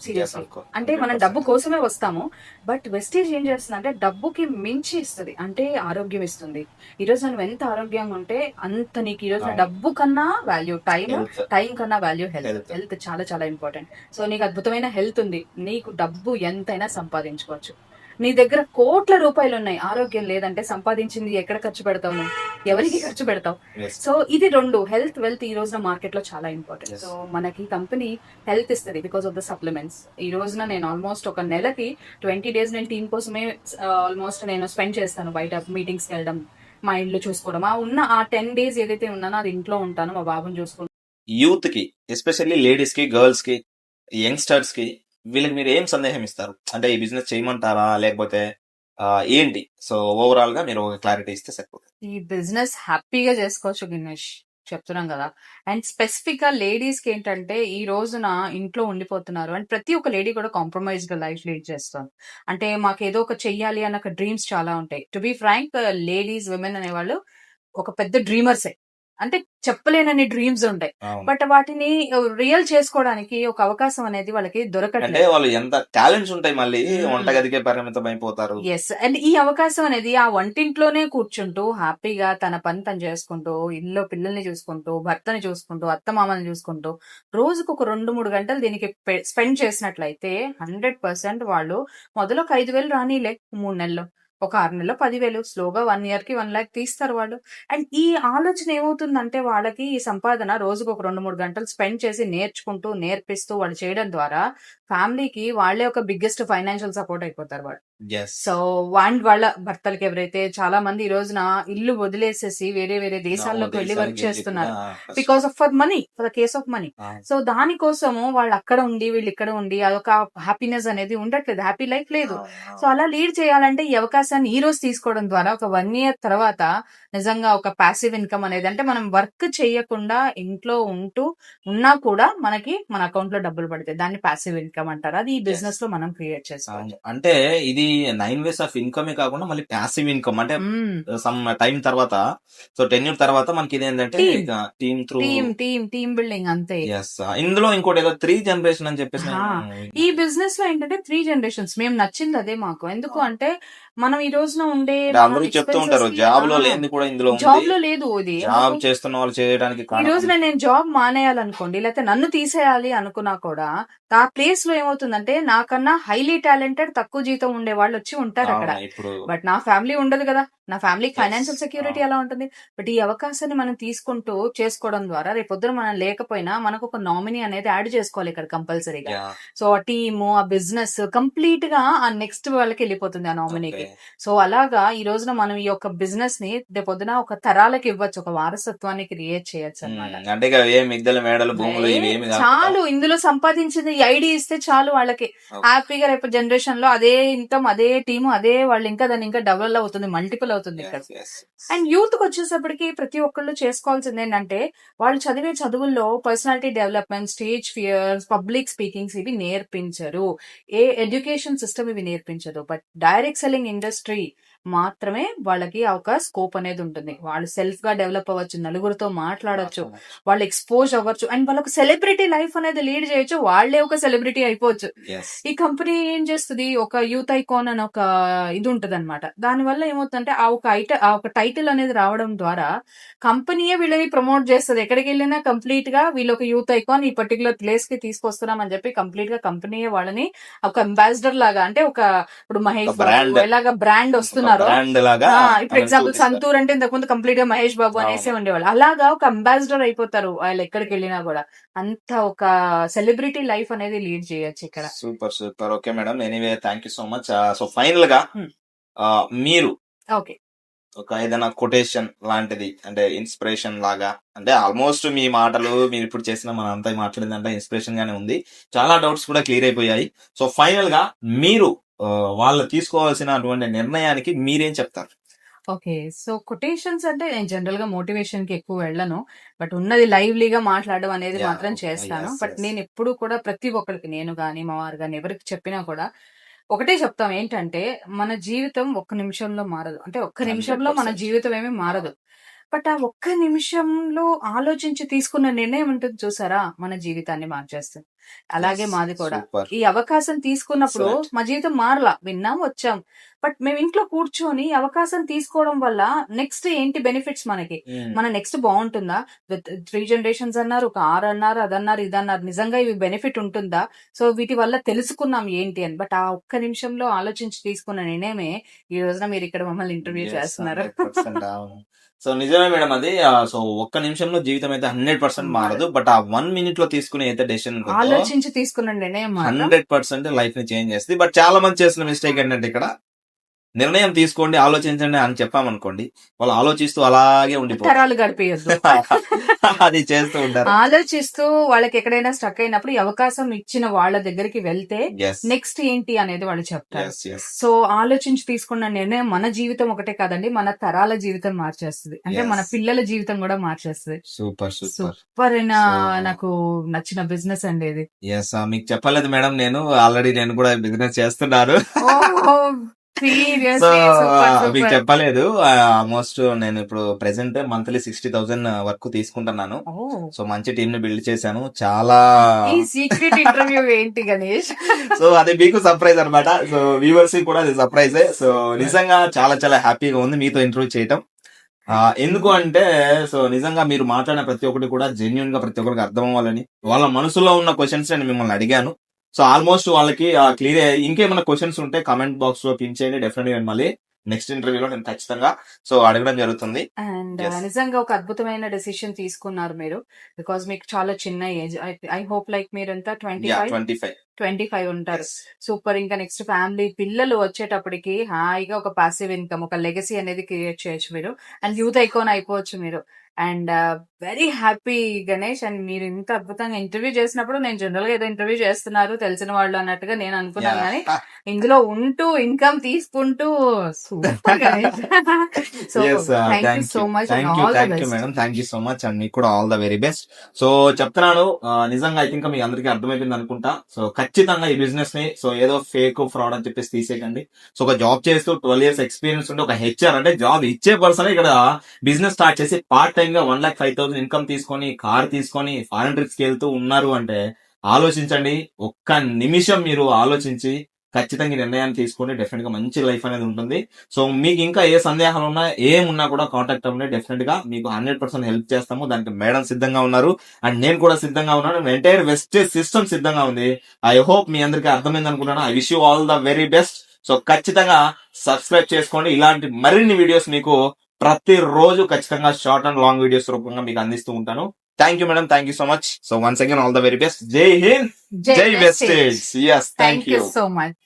సీరియస్లీ. Yes, అంటే మనం డబ్బు కోసమే వస్తాము, బట్ వెస్టేజ్ ఏం చేస్తుంది అంటే డబ్బుకి మించి ఇస్తుంది. అంటే ఆరోగ్యం ఇస్తుంది. ఈ రోజు నువ్వు ఎంత ఆరోగ్యంగా ఉంటే అంత నీకు ఈ రోజు డబ్బు కన్నా వాల్యూ టైం కన్నా వాల్యూ హెల్త్ చాలా చాలా ఇంపార్టెంట్. సో నీకు అద్భుతమైన హెల్త్ ఉంది, నీకు డబ్బు ఎంతైనా సంపాదించుకోవచ్చు. నీ దగ్గర కోట్ల రూపాయలు ఉన్నాయి, ఆరోగ్యం లేదంటే సంపాదించింది ఎక్కడ ఖర్చు పెడతావు, నువ్వు ఎవరికి ఖర్చు పెడతావు? సో ఇది రెండు, హెల్త్ వెల్త్ ఈ రోజున మార్కెట్ లో చాలా ఇంపార్టెంట్. సో మనకి కంపెనీ హెల్త్ ఇస్తుంది బికాస్ ఆఫ్ ద సప్లిమెంట్స్. ఈ రోజున నేను ఆల్మోస్ట్ ఒక నెలకి 20 days నేను టీం కోసమే ఆల్మోస్ట్ నేను స్పెండ్ చేస్తాను. బయట మీటింగ్స్ కి వెళ్ళడం, మా ఇంట్లో చూసుకోవడం, ఆ 10 days ఏదైతే ఉన్నానో అది ఇంట్లో ఉంటాను, మా బాబుని చూసుకుంటాను. యూత్ కి, ఎస్పెషల్లీ లేడీస్ కి, గర్ల్స్ కి, యంగ్స్టర్స్ కి, వీళ్ళకి మీరు ఏం సందేహం ఇస్తారు? అంటే ఈ బిజినెస్ చేయమంటారా లేకపోతే ఏంటి? సో ఓవరాల్ గా మీరు క్లారిటీ ఇస్తే సరిపోతుంది. ఈ బిజినెస్ హ్యాపీగా చేసుకోవచ్చు గినేష్, చెప్తున్నాం కదా. అండ్ స్పెసిఫిక్ గా లేడీస్ కి ఏంటంటే ఈ రోజున ఇంట్లో ఉండిపోతున్నారు అండ్ ప్రతి ఒక్క లేడీ కూడా కాంప్రమైజ్ గా లైఫ్ లీడ్ చేస్తారు. అంటే మాకు ఏదో ఒక చెయ్యాలి అన్న డ్రీమ్స్ చాలా ఉంటాయి. To be frank, ladies women అనేవాళ్ళు ఒక పెద్ద డ్రీమర్సే. అంటే చెప్పలేనన్ని డ్రీమ్స్ ఉంటాయి, బట్ వాటిని రియల్ చేసుకోవడానికి ఒక అవకాశం అనేది వాళ్ళకి దొరకట్లేదు. అంటే వాళ్ళు ఎంత టాలెంట్స్ ఉంటాయి, మళ్ళీ వంటగదికే పరిమితం అయిపోతారు. ఎస్, అండ్ ఈ అవకాశం అనేది ఆ వంటింట్లోనే కూర్చుంటూ హ్యాపీగా తన పని తను చేసుకుంటూ, ఇల్లు పిల్లల్ని చూసుకుంటూ, భర్తని చూసుకుంటూ, అత్తమామల్ని చూసుకుంటూ రోజుకు ఒక 2-3 గంటలు దీనికి స్పెండ్ చేసినట్లయితే 100% వాళ్ళు మొదలు 5,000 రానిలే, 3 నెలలు, ఒక 6 నెలలో 10,000, స్లోగా 1 year కి 1 lakh తీస్తారు వాళ్ళు. అండ్ ఈ ఆలోచన ఏమవుతుందంటే వాళ్ళకి ఈ సంపాదన రోజుకు ఒక 2-3 గంటలు స్పెండ్ చేసి నేర్చుకుంటూ నేర్పిస్తూ వాళ్ళు చేయడం ద్వారా ఫ్యామిలీకి వాళ్ళే ఒక బిగ్గెస్ట్ ఫైనాన్షియల్ సపోర్ట్ అయిపోతారు వాళ్ళు. ఎస్ సో వాళ్ళ భర్తలకి ఎవరైతే చాలా మంది ఈ రోజున ఇల్లు వదిలేసేసి వేరే వేరే దేశాల్లోకి వెళ్ళి వర్క్ చేస్తున్నారు because of for money, for the case of money. So దానికోసము వాళ్ళు అక్కడ ఉండి వీళ్ళు ఇక్కడ ఉండి అదొక హ్యాపీనెస్ అనేది ఉండట్లేదు, హ్యాపీ లైఫ్ లేదు. సో అలా లీడ్ చేయాలంటే ఈ అవకాశాన్ని ఈ రోజు తీసుకోవడం ద్వారా ఒక 1 year తర్వాత నిజంగా ఒక ప్యాసివ్ ఇన్కమ్ అనేది, అంటే మనం వర్క్ చేయకుండా ఇంట్లో ఉన్నా కూడా మనకి మన అకౌంట్ లో డబ్బులు పడతాయి, దాన్ని ప్యాసివ్ ఇన్కమ్ అంటారు. అది ఈ బిజినెస్ లో మనం క్రియేట్ చేసుకోవాలి. అంటే ఇది 9 ways ఆఫ్ ఇన్కమ్ కాకుండా మళ్ళీ ప్యాసివ్ ఇన్కమ్ అంటే సమ్ టైం తర్వాత, సో 10 years తర్వాత మనకి ఇది ఏంటంటే టీమ్ త్రూ టీమ్ బిల్డింగ్ అంతే. ఇందులో ఇంకోటి ఏదో 3 generation అని చెప్పేసి ఈ బిజినెస్ లో ఏంటంటే 3 generations. మేము నచ్చింది అదే మాకు. ఎందుకు అంటే మనం ఈ రోజున ఉండే అందరూ చెప్తూ ఉంటారు జాబ్ లో లేని కూడా ఇందులో జాబ్ లో లేదు. ఇది జాబ్ చేస్తున్న వాళ్ళు చేయడానికి ఈ రోజున నేను జాబ్ మానేయాలనుకోండి, లేకపోతే నన్ను తీసేయాలి అనుకున్నా కూడా ఆ ప్లేస్ లో ఏమవుతుందంటే నాకన్నా హైలీ టాలెంటెడ్ తక్కువ జీతం ఉండే వాళ్ళు వచ్చి ఉంటారు అక్కడ. బట్ నా ఫ్యామిలీ ఉండదు కదా, నా ఫ్యామిలీకి ఫైనాన్షియల్ సెక్యూరిటీ ఎలా ఉంటుంది. బట్ ఈ అవకాశాన్ని మనం తీసుకుంటూ చేసుకోవడం ద్వారా రేపొద్దున మనం లేకపోయినా మనకు ఒక నామినీ అనేది యాడ్ చేసుకోవాలి ఇక్కడ కంపల్సరీగా. సో ఆ టీము ఆ బిజినెస్ కంప్లీట్ గా ఆ నెక్స్ట్ వాళ్ళకి వెళ్ళిపోతుంది ఆ నామినీకి. సో అలాగా ఈ రోజున మనం ఈ యొక్క బిజినెస్ ని రేపొద్దున ఒక తరాలకి ఇవ్వచ్చు, ఒక వారసత్వాన్ని క్రియేట్ చేయొచ్చు అన్నమాట. అంటే మిద్దెల మేడలు భూములు ఇవేమి చాలు, ఇందులో సంపాదించింది ఐడియా ఇస్తే చాలు వాళ్ళకి హ్యాపీగా రేపు జనరేషన్ లో అదే ఇన్కమ్, అదే టీము, అదే వాళ్ళు ఇంకా దాన్ని ఇంకా డబుల్ అవుతుంది, మల్టిపుల్ అవుతుంది ఇక్కడ. అండ్ యూత్ కి వచ్చేసప్పటికి ప్రతి ఒక్కళ్ళు చేసుకోవాల్సింది ఏంటంటే వాళ్ళు చదివే చదువుల్లో personality development, stage fears, public speakings ఇవి నేర్పించరు. ఏ ఎడ్యుకేషన్ సిస్టమ్ ఇవి నేర్పించదు. బట్ డైరెక్ట్ సెల్లింగ్ ఇండస్ట్రీ మాత్రమే వాళ్ళకి ఒక స్కోప్ అనేది ఉంటుంది. వాళ్ళు సెల్ఫ్ గా డెవలప్ అవ్వచ్చు, నలుగురితో మాట్లాడొచ్చు, వాళ్ళు ఎక్స్పోజ్ అవ్వచ్చు, అండ్ వాళ్ళకి సెలబ్రిటీ లైఫ్ అనేది లీడ్ చేయొచ్చు, వాళ్లే ఒక సెలబ్రిటీ అయిపోవచ్చు. ఈ కంపెనీ ఏం చేస్తుంది, ఒక యూత్ ఐకాన్ అని ఒక ఇది ఉంటది అనమాట. దాని వల్ల ఏమవుతుందంటే ఆ ఒక టైటిల్ అనేది రావడం ద్వారా కంపెనీయే వీళ్ళని ప్రమోట్ చేస్తుంది. ఎక్కడికి వెళ్ళినా కంప్లీట్ గా వీళ్ళు ఒక యూత్ ఐకాన్ ఈ పర్టికులర్ ప్లేస్ కి తీసుకొస్తున్నాం అని చెప్పి కంప్లీట్ గా కంపెనీయే వాళ్ళని ఒక అంబాసిడర్ లాగా, అంటే ఒక ఇప్పుడు మహేష్ బాబు ఎలాగా బ్రాండ్ వస్తున్నారు, ఇప్పుడు ఎగ్జాంపుల్ సంతూర్ అంటే ఇంతకుముందు కంప్లీట్ గా మహేష్ బాబు అనేసి ఉండేవాళ్ళు, అలాగా ఒక అంబాసిడర్ అయిపోతారు వాళ్ళు ఎక్కడికి వెళ్ళినా కూడా. అంత ఒక సెలబ్రిటీ లైఫ్ అనేది లీడ్ చేయొచ్చు ఇక్కడ. Super super. Okay madam, anyway thank you so much. So final గా మీరు ఒక ఏదైనా కొటేషన్ లాంటిది, అంటే ఇన్స్పిరేషన్ లాగా, అంటే ఆల్మోస్ట్ మీ మాటలు మీరు ఇప్పుడు చేసిన మన అంతా మాట్లాడిందంటే ఇన్స్పిరేషన్ గానే ఉంది, చాలా డౌట్స్ కూడా క్లియర్ అయిపోయాయి. సో ఫైనల్ గా మీరు వాళ్ళు తీసుకోవాల్సిన అటువంటి నిర్ణయానికి మీరేం చెప్తారు? ఓకే, సో కొటేషన్స్ అంటే నేను జనరల్ గా మోటివేషన్ కి ఎక్కువ వెళ్ళను, బట్ ఉన్నది లైవ్లీగా మాట్లాడడం అనేది మాత్రం చేస్తాను. బట్ నేను ఎప్పుడు కూడా ప్రతి ఒక్కరికి, నేను గానీ మా వారు గానీ ఎవరికి చెప్పినా కూడా ఒకటే చెప్తాం, ఏంటంటే మన జీవితం ఒక్క నిమిషంలో మారదు. అంటే ఒక్క నిమిషంలో మన జీవితం ఏమీ మారదు, బట్ ఆ ఒక్క నిమిషంలో ఆలోచించి తీసుకున్న నిర్ణయం ఉంటుంది చూసారా, మన జీవితాన్ని మార్చేస్తుంది. అలాగే మాది కూడా ఈ అవకాశం తీసుకున్నప్పుడు మా జీవితం మారలా, విన్నాం వచ్చాం, బట్ మేము ఇంట్లో కూర్చొని అవకాశం తీసుకోవడం వల్ల నెక్స్ట్ ఏంటి బెనిఫిట్స్ మనకి, మన నెక్స్ట్ బాగుంటుందా, 3 generations అన్నారు, ఒక 6 అన్నారు, అదన్నారు, ఇదన్నారు, నిజంగా ఇవి బెనిఫిట్ ఉంటుందా, సో వీటి వల్ల తెలుసుకున్నాం ఏంటి అని. బట్ ఆ ఒక్క నిమిషంలో ఆలోచించి తీసుకున్న నిర్ణయమే ఈ రోజున మీరు ఇక్కడ మమ్మల్ని ఇంటర్వ్యూ చేస్తున్నారు. సో నిజమే మేడం అది. సో ఒక్క నిమిషంలో జీవితం అయితే 100% మారదు, బట్ ఆ 1 minute లో తీసుకునే అయితే డెసిషన్ ఆలోచించి తీసుకున్న నిర్ణయం 100% లైఫ్ ని చేంజ్ చేస్తుంది. బట్ చాలా మంది చేసిన మిస్టేక్ ఏంటంటే ఇక్కడ నిర్ణయం తీసుకోండి, ఆలోచించండి అని చెప్పామనుకోండి, వాళ్ళు ఆలోచిస్తూ అలాగే ఉండిపోతారు, గడిపేయద్దు. అది చేస్తూ ఉంటారు. ఆలోచిస్తూ వాళ్ళకి ఎక్కడైనా స్టక్ అయినప్పుడు అవకాశం ఇచ్చిన వాళ్ళ దగ్గరికి వెళ్తే నెక్స్ట్ ఏంటి అనేది వాళ్ళు చెప్తారు. సో ఆలోచించి తీసుకున్న నిర్ణయం మన జీవితం ఒకటే కాదండి, మన తరాల జీవితం మార్చేస్తుంది, అంటే మన పిల్లల జీవితం కూడా మార్చేస్తుంది. సూపర్ సూపర్ అయినా నాకు నచ్చిన బిజినెస్ అండి ఇది. మీకు చెప్పలేదు మేడం, నేను కూడా బిజినెస్ చేస్తున్నాను. సో మీకు చెప్పలేదు, ఆల్మోస్ట్ నేను ఇప్పుడు ప్రెసెంట్ మంత్లీ 60,000 వరకు తీసుకుంటున్నాను. సో మంచి టీమ్ ని బిల్డ్ చేశాను. చాలా సీక్రెట్ ఇంటర్వ్యూ ఏంటి గణేష్? సో అది మీకు సర్ప్రైజ్ అనమాట. సో వ్యూవర్స్ కూడా అది సర్ప్రైజ్. సో నిజంగా చాలా చాలా హ్యాపీగా ఉంది మీతో ఇంటర్వ్యూ చేయటం. ఎందుకు అంటే సో నిజంగా మీరు మాట్లాడిన ప్రతి ఒక్కటి కూడా జెన్యున్ గా ప్రతి ఒక్కరికి అర్థం అవ్వాలని, వాళ్ళ మనసులో ఉన్న క్వశ్చన్స్ నేను మిమ్మల్ని అడిగాను. సో ఆల్మోస్ట్ వాళ్ళకి క్లియర్. ఇంకేమైనా క్వశ్చన్స్ ఉంటే కామెంట్ బాక్స్ లో పిన్ చేయండి, డెఫినెట్గా మళ్ళీ నెక్స్ట్ ఇంటర్వ్యూలో నేను ఖచ్చితంగా సో అడగడం జరుగుతుంది. And Yes. నిజంగా ఒక అద్భుతమైన డెసిషన్ తీసుకున్నారు మీరు. బికాజ్ మీకు చాలా చిన్న ఏజ్. ఐ హోప్ లైక్ మీరంతా 25, 25. 25 ఉంటారు. Yes. సూపర్. ఇంకా నెక్స్ట్ ఫ్యామిలీ పిల్లలు వచ్చేటప్పటికి హాయిగా ఒక పాసివ్ ఇన్కమ్, ఒక లెగసీ అనేది క్రియేట్ చేయొచ్చు మీరు. అండ్ యూత్ ఐకాన్ అయిపోవచ్చు మీరు. And very happy Ganesh. And మీరు ఇంత అద్భుతంగా ఇంటర్వ్యూ చేసినప్పుడు నేను జనరల్ గా ఏదో ఇంటర్వ్యూ చేస్తున్నారు తెలిసిన వాళ్ళు అన్నట్టుగా నేను అనుకున్నాను, కానీ ఇందులో ఉంటూ ఇన్కమ్ తీసుకుంటూ super Ganesh. So thank you so much. Madam, thank you so much and మీకు కూడా all the very best. So చెప్తున్నాను, నిజంగా ఐ థింక్ మీ అందరికీ అర్థమైపోయింది అనుకుంటా. సో ఖచ్చితంగా ఈ బిజినెస్ ని సో ఏదో ఫేక్ ఫ్రాడ్ అని చెప్పేసి తీసేయకండి. సో ఒక జాబ్ చేస్తూ 12 years ఎక్స్పీరియన్స్ ఉంటే ఒక హెచ్ఆర్ అంటే జాబ్ ఇచ్చే పర్సన్ ఇక్కడ బిజినెస్ స్టార్ట్ చేసి పార్ట్ టైమ్ గా 1,05,000 ఇన్కమ్ తీసుకొని కార్ తీసుకొని ఫారెన్ ట్రిప్స్ కి వెళ్తూ ఉన్నారు అంటే ఆలోచించండి. ఒక్క నిమిషం మీరు ఆలోచించి ఖచ్చితంగా ఈ నిర్ణయాన్ని తీసుకొని డెఫినెట్ గా మంచి లైఫ్ అనేది ఉంటుంది. సో మీకు ఇంకా ఏ సందేహాలు ఉన్నా ఏమున్నా కూడా కాంటాక్ట్ అవ్వండి. డెఫినెట్ గా మీకు 100% హెల్ప్ చేస్తాము. దానికి మేడం సిద్ధంగా ఉన్నారు అండ్ నేను కూడా సిద్ధంగా ఉన్నాను. ఎంటైర్ వెస్టేజ్ సిస్టమ్ సిద్ధంగా ఉంది. ఐ హోప్ మీ అందరికీ అర్థమైంది అనుకుంటున్నాను. I wish you all the very best. So ఖచ్చితంగా సబ్స్క్రైబ్ చేసుకోండి. ఇలాంటి మరిన్ని వీడియోస్ మీకు ప్రతిరోజు ఖచ్చితంగా షార్ట్ అండ్ లాంగ్ వీడియోస్ రూపంగా మీకు అందిస్తూ ఉంటాను. Thank you madam, thank you so much. So once again all the very best. జై హింద్, జై wastage. Yes, thank you so much.